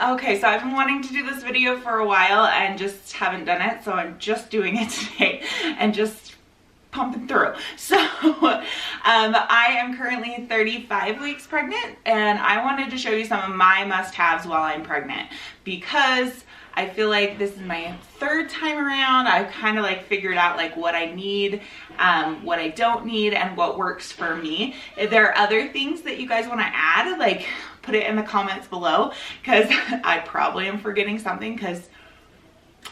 Okay, so I've been wanting to do this video for a while and just haven't done it, so I'm just doing it today and just pumping through. So I am currently 35 weeks pregnant, and I wanted to show you some of my must-haves while I'm pregnant because I feel like this is my third time around. I've kind of like figured out like what I need, what I don't need, and what works for me. If there are other things that you guys want to add, like put it in the comments below, because I probably am forgetting something, because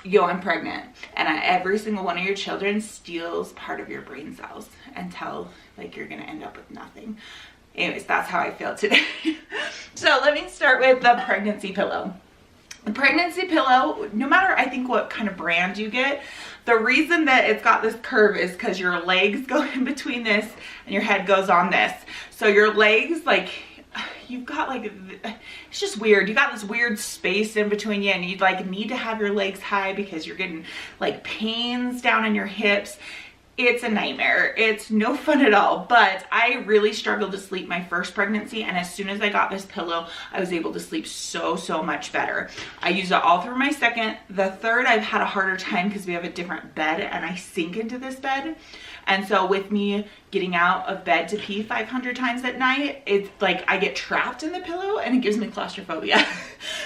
I'm pregnant, and every single one of your children steals part of your brain cells until like you're gonna end up with nothing. Anyways, that's how I feel today. So let me start with the pregnancy pillow. The pregnancy pillow, no matter I think what kind of brand you get, the reason that it's got this curve is because your legs go in between this and your head goes on this. So your legs, like, you've got like, it's just weird. You got this weird space in between you, and you like need to have your legs high because you're getting like pains down in your hips. It's a nightmare. It's no fun at all, but I really struggled to sleep my first pregnancy, and as soon as I got this pillow, I was able to sleep so much better. I used it all through my second. The third, I've had a harder time because we have a different bed and I sink into this bed. And so with me getting out of bed to pee 500 times at night, it's like I get trapped in the pillow and it gives me claustrophobia.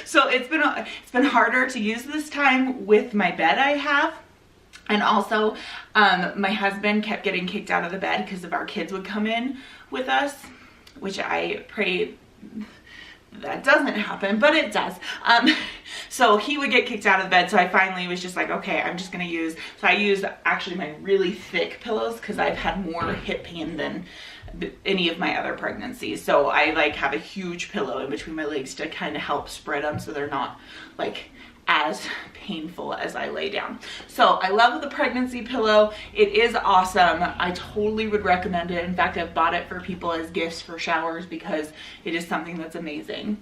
So it's been harder to use this time with my bed I have. And also, my husband kept getting kicked out of the bed because of our kids would come in with us, which I pray that doesn't happen, but it does. So he would get kicked out of the bed. So I finally was just like, okay, I'm just gonna use, so I used actually my really thick pillows because I've had more hip pain than any of my other pregnancies. So I like have a huge pillow in between my legs to kind of help spread them so they're not like as painful as I lay down. So I love the pregnancy pillow. It is awesome. I totally would recommend it. In fact, I've bought it for people as gifts for showers because it is something that's amazing.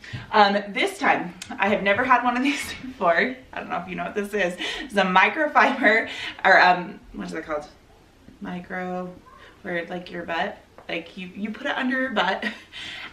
This time, I have never had one of these before. I don't know if you know what this is. It's a microfiber, or what is it called? Micro, where like your butt, like you put it under your butt,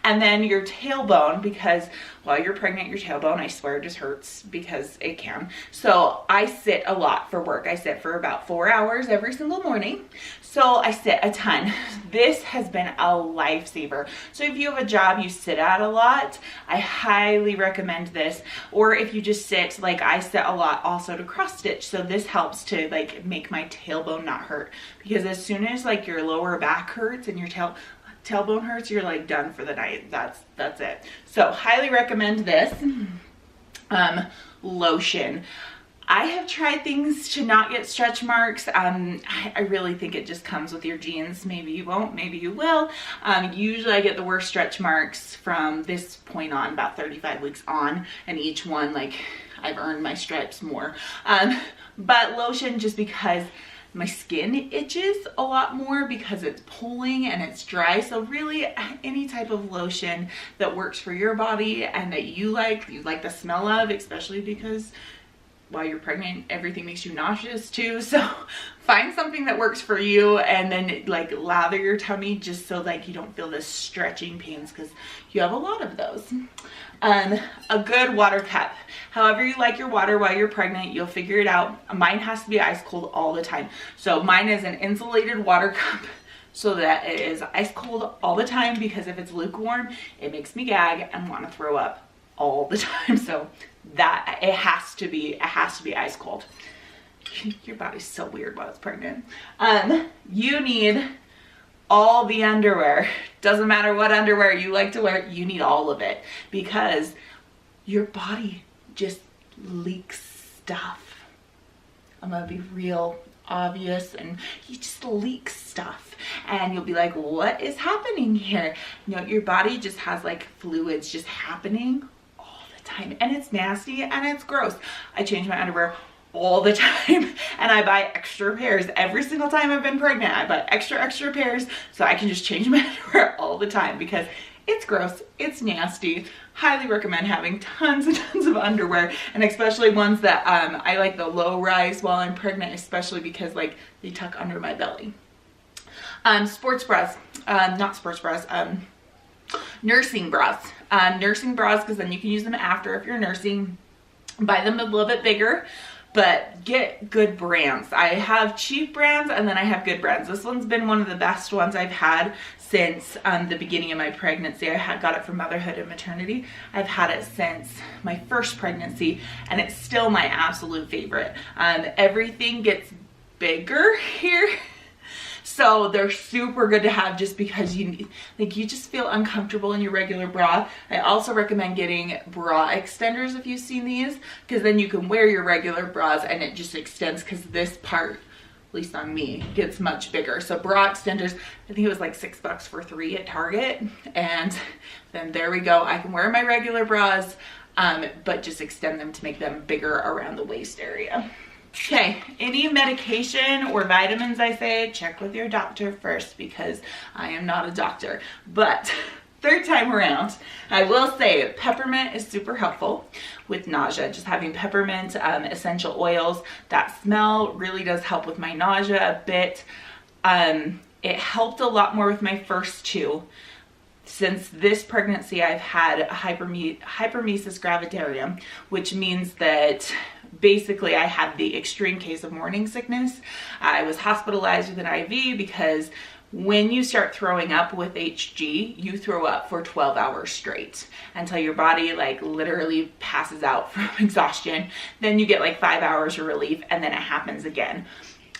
and then your tailbone, because while you're pregnant, your tailbone, I swear, it just hurts because it can. So I sit a lot for work. I sit for about 4 hours every single morning. So I sit a ton. This has been a lifesaver. So if you have a job you sit at a lot, I highly recommend this. Or if you just sit, like I sit a lot also to cross stitch. So this helps to like make my tailbone not hurt, because as soon as like your lower back hurts and your tailbone hurts, you're like done for the night. That's it. So highly recommend this. Lotion. I have tried things to not get stretch marks. I really think it just comes with your genes. Maybe you won't, maybe you will. Usually I get the worst stretch marks from this point on, about 35 weeks on, and each one, like, I've earned my stripes more. But lotion, just because my skin itches a lot more because it's pulling and it's dry. So really any type of lotion that works for your body and that you like the smell of, especially because while you're pregnant, everything makes you nauseous too. So find something that works for you, and then like lather your tummy just so like you don't feel this stretching pains, because you have a lot of those. A good water cup. However you like your water while you're pregnant, you'll figure it out. Mine has to be ice cold all the time. So mine is an insulated water cup so that it is ice cold all the time, because if it's lukewarm, it makes me gag and want to throw up all the time. So that it has to be ice cold. Your body's so weird while it's pregnant. You need all the underwear. Doesn't matter what underwear you like to wear, you need all of it, because your body just leaks stuff. I'm gonna be real obvious, and you just leak stuff, and you'll be like, what is happening here? You know, your body just has like fluids just happening all the time, and it's nasty and it's gross. I change my underwear all the time, and I buy extra pairs every single time I've been pregnant. I buy extra pairs so I can just change my underwear all the time, because it's gross, it's nasty. Highly recommend having tons and tons of underwear, and especially ones that I like the low rise while I'm pregnant, especially because like they tuck under my belly. Sports bras, not sports bras, Nursing bras. Nursing bras, because then you can use them after if you're nursing. Buy them a little bit bigger, but get good brands. I have cheap brands and then I have good brands. This one's been one of the best ones I've had since the beginning of my pregnancy. I got it for motherhood and maternity. I've had it since my first pregnancy and it's still my absolute favorite. Everything gets bigger here. So they're super good to have just because you just feel uncomfortable in your regular bra. I also recommend getting bra extenders if you've seen these, because then you can wear your regular bras and it just extends, because this part, at least on me, gets much bigger. So bra extenders, I think it was like $6 for 3 at Target. And then there we go. I can wear my regular bras, but just extend them to make them bigger around the waist area. Okay, any medication or vitamins, I say, check with your doctor first, because I am not a doctor. But third time around, I will say peppermint is super helpful with nausea. Just having peppermint essential oils, that smell really does help with my nausea a bit. It helped a lot more with my first 2. Since this pregnancy, I've had hypermesis gravidarum, which means that basically I had the extreme case of morning sickness. I was hospitalized with an IV because when you start throwing up with HG, you throw up for 12 hours straight until your body like literally passes out from exhaustion. Then you get like 5 hours of relief and then it happens again.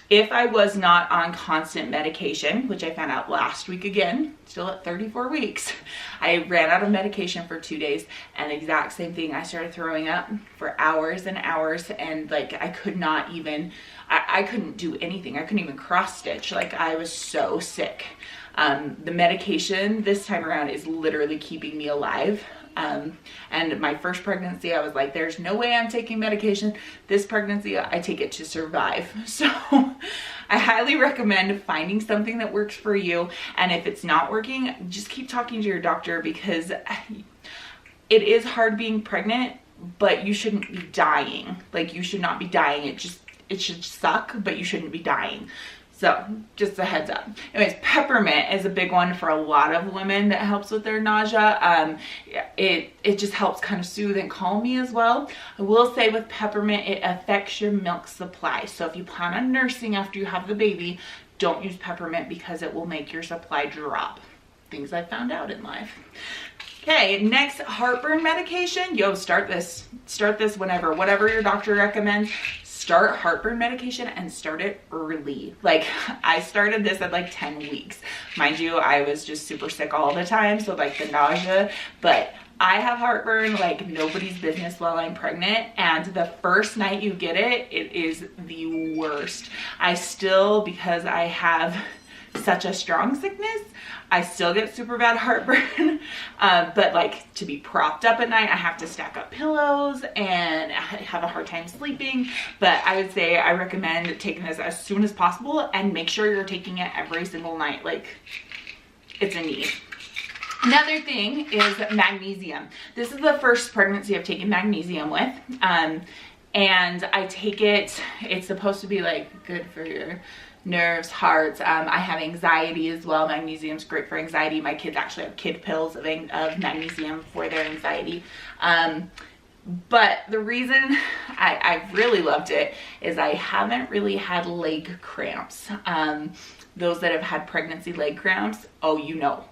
If I was not on constant medication, which I found out last week again, still at 34 weeks, I ran out of medication for 2 days, and exact same thing. I started throwing up for hours and hours, and like I could not even, I couldn't do anything. I couldn't even cross stitch. Like I was so sick. The medication this time around is literally keeping me alive. And my first pregnancy, I was like, there's no way I'm taking medication. This pregnancy, I take it to survive. So I highly recommend finding something that works for you. And if it's not working, just keep talking to your doctor, because it is hard being pregnant, but you shouldn't be dying. Like you should not be dying. It should suck, but you shouldn't be dying. So just a heads up. Anyways, peppermint is a big one for a lot of women that helps with their nausea. It just helps kind of soothe and calm me as well. I will say with peppermint, it affects your milk supply. So if you plan on nursing after you have the baby, don't use peppermint because it will make your supply drop. Things I found out in life. Okay, next, heartburn medication. Yo, start this whenever, whatever your doctor recommends. Start heartburn medication and start it early. Like I started this at like 10 weeks. Mind you, I was just super sick all the time, so like the nausea, but I have heartburn like nobody's business while I'm pregnant, and the first night you get it, it is the worst. I still, because I have such a strong sickness, I still get super bad heartburn, but like to be propped up at night, I have to stack up pillows and I have a hard time sleeping. But I would say I recommend taking this as soon as possible and make sure you're taking it every single night. Like it's a need. Another thing is magnesium. This is the first pregnancy I've taken magnesium with. And I take it, it's supposed to be like good for your nerves, hearts. I have anxiety as well. Magnesium's great for anxiety. My kids actually have kid pills of magnesium for their anxiety. But the reason I've really loved it is I haven't really had leg cramps. Those that have had pregnancy leg cramps, oh, you know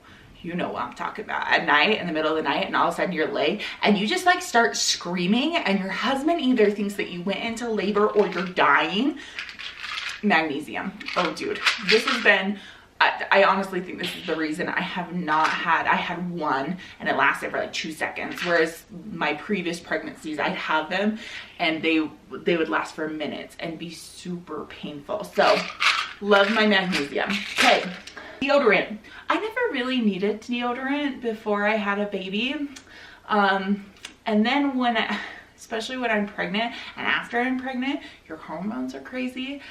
what I'm talking about. At night, in the middle of the night, and all of a sudden you're laying and you just like start screaming and your husband either thinks that you went into labor or you're dying. Magnesium. Oh dude, this has been, I honestly think this is the reason I have not had, I had one and it lasted for like 2 seconds, whereas my previous pregnancies I'd have them and they would last for minutes and be super painful. So love my magnesium. Okay, deodorant. I never really needed deodorant before I had a baby, and then especially when I'm pregnant and after I'm pregnant, your hormones are crazy.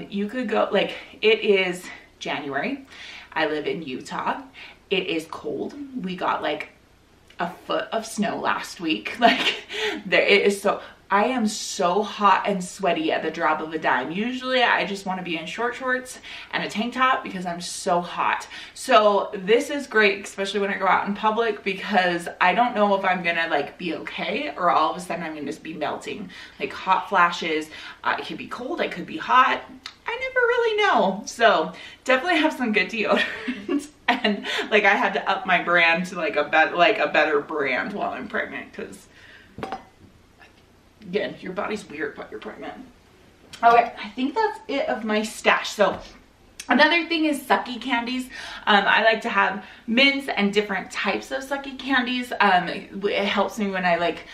You could go, like, it is January. I live in Utah. It is cold. We got like a foot of snow last week. Like it is so, I am so hot and sweaty at the drop of a dime. Usually I just want to be in short shorts and a tank top because I'm so hot. So this is great, especially when I go out in public, because I don't know if I'm gonna like be okay or all of a sudden I'm gonna just be melting. Like hot flashes, it could be cold, it could be hot. I never really know. So definitely have some good deodorant. And like I had to up my brand to like a better brand while I'm pregnant, because again, your body's weird while you're pregnant. Okay, I think that's it of my stash. So another thing is sucky candies. I like to have mints and different types of sucky candies. It helps me when I like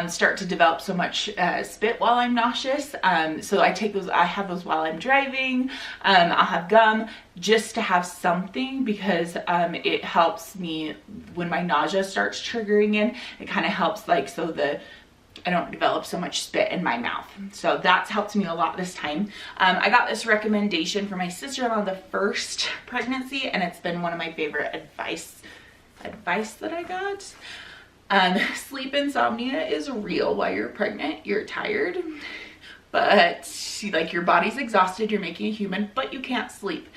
start to develop so much spit while I'm nauseous. So I take those, I have those while I'm driving. I'll have gum just to have something, because it helps me when my nausea starts triggering in. It kind of helps like so I don't develop so much spit in my mouth. So that's helped me a lot this time. I got this recommendation from my sister-in-law the first pregnancy, and it's been one of my favorite advice that I got. Sleep insomnia is real while you're pregnant. You're tired, but like your body's exhausted, you're making a human, but you can't sleep.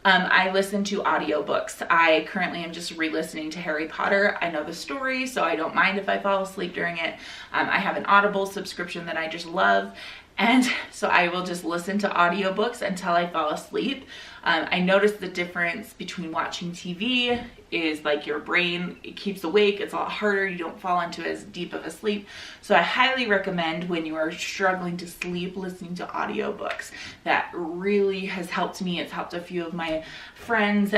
I listen to audiobooks. I currently am just re-listening to Harry Potter. I know the story, so I don't mind if I fall asleep during it. I have an Audible subscription that I just love. And so I will just listen to audiobooks until I fall asleep. I noticed the difference between watching TV is like your brain, it keeps awake. It's a lot harder. You don't fall into as deep of a sleep. So I highly recommend when you are struggling to sleep, listening to audiobooks. That really has helped me. It's helped a few of my friends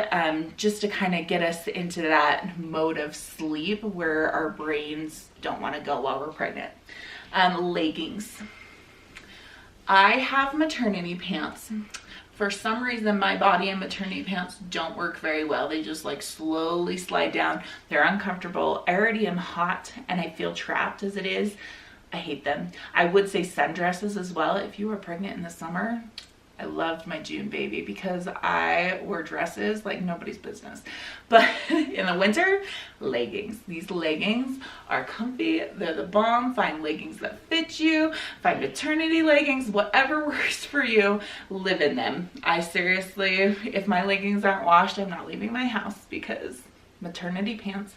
just to kind of get us into that mode of sleep where our brains don't want to go while we're pregnant. Leggings. I have maternity pants. For some reason, my body and maternity pants don't work very well. They just like slowly slide down. They're uncomfortable. I already am hot and I feel trapped as it is. I hate them. I would say sundresses as well. If you were pregnant in the summer, I loved my June baby because I wore dresses like nobody's business. But in the winter, leggings. These leggings are comfy. They're the bomb. Find leggings that fit you. Find maternity leggings. Whatever works for you, live in them. I seriously, if my leggings aren't washed, I'm not leaving my house, because maternity pants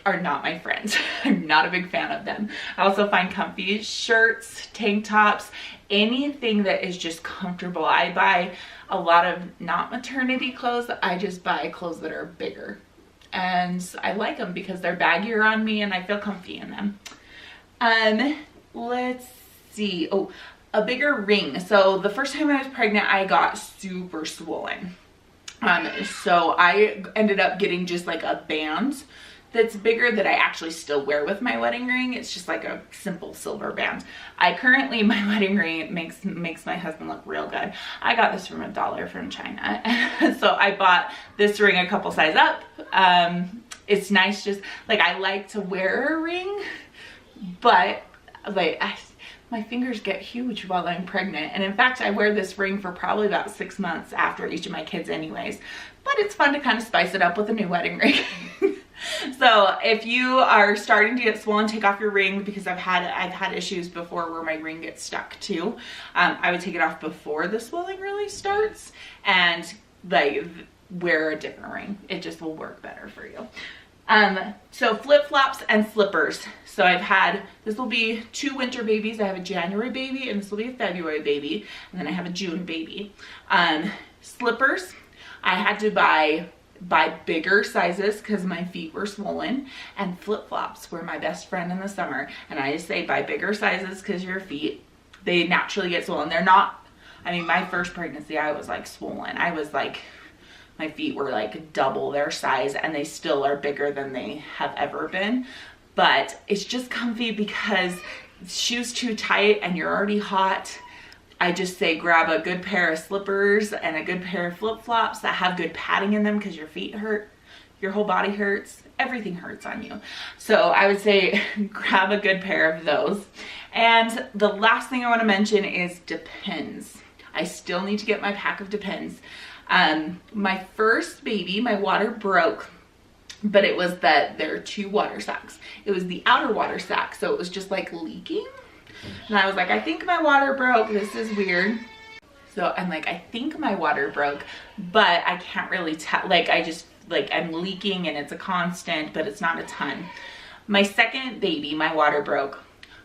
are not my friend. I'm not a big fan of them. I also find comfy shirts, tank tops, anything that is just comfortable. I buy a lot of not maternity clothes. I just buy clothes that are bigger, and I like them because they're baggier on me and I feel comfy in them. Let's see. Oh, a bigger ring. So the first time I was pregnant, I got super swollen. So I ended up getting just like a band that's bigger that I actually still wear with my wedding ring. It's just like a simple silver band. My wedding ring makes my husband look real good. I got this from $1 from China. So I bought this ring a couple size up. It's nice, just like I like to wear a ring, but like my fingers get huge while I'm pregnant. And in fact, I wear this ring for probably about 6 months after each of my kids anyways. But it's fun to kind of spice it up with a new wedding ring. So if you are starting to get swollen, take off your ring, because I've had issues before where my ring gets stuck too. I would take it off before the swelling really starts and like wear a different ring. It just will work better for you. So flip-flops and slippers. So this will be 2 winter babies. I have a January baby and this will be a February baby. And then I have a June baby. Slippers, I had to buy bigger sizes because my feet were swollen, and flip-flops were my best friend in the summer. And I just say buy bigger sizes because your feet, they naturally get swollen. They're not, I mean, my first pregnancy, I was like swollen. I was like, my feet were like double their size, and they still are bigger than they have ever been. But it's just comfy because shoes too tight and you're already hot. I just say grab a good pair of slippers and a good pair of flip-flops that have good padding in them, because your feet hurt, your whole body hurts, everything hurts on you. So I would say grab a good pair of those. And the last thing I want to mention is Depends. I still need to get my pack of Depends. My first baby, my water broke but it was that there are 2 water sacs. It was the outer water sac, so it was just like leaking. And I was like, I think my water broke. This is weird. So I'm like, I think my water broke, but I can't really tell. Like, I just, like, I'm leaking and it's a constant, but it's not a ton. My second baby, my water broke.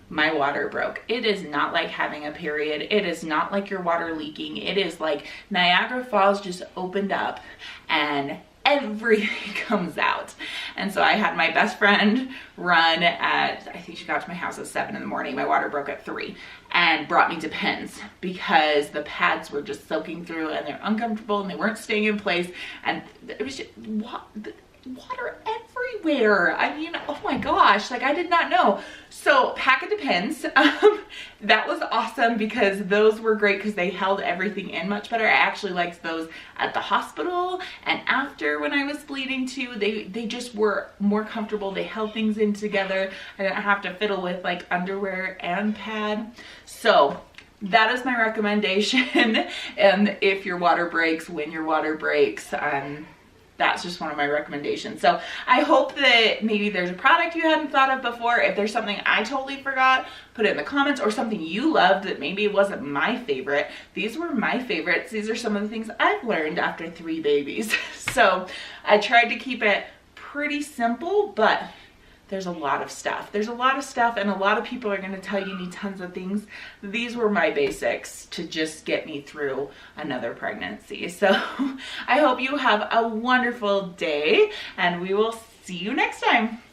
My water broke. It is not like having a period. It is not like your water leaking. It is like Niagara Falls just opened up and everything comes out. And so I had my best friend run at, I think she got to my house at 7 in the morning. My water broke at 3 and brought me to pins because the pads were just soaking through and they're uncomfortable and they weren't staying in place. And it was just water everywhere. I mean, oh my gosh, like I did not know. So pack of Depends, that was awesome because those were great because they held everything in much better. I actually liked those at the hospital and after when I was bleeding too. They just were more comfortable. They held things in together. I didn't have to fiddle with like underwear and pad. So that is my recommendation. And if your water breaks, when your water breaks, that's just one of my recommendations. So I hope that maybe there's a product you hadn't thought of before. If there's something I totally forgot, put it in the comments, or something you loved that maybe it wasn't my favorite. These were my favorites. These are some of the things I've learned after 3 babies. So I tried to keep it pretty simple, but there's a lot of stuff. There's a lot of stuff and a lot of people are gonna tell you need tons of things. These were my basics to just get me through another pregnancy. So I hope you have a wonderful day and we will see you next time.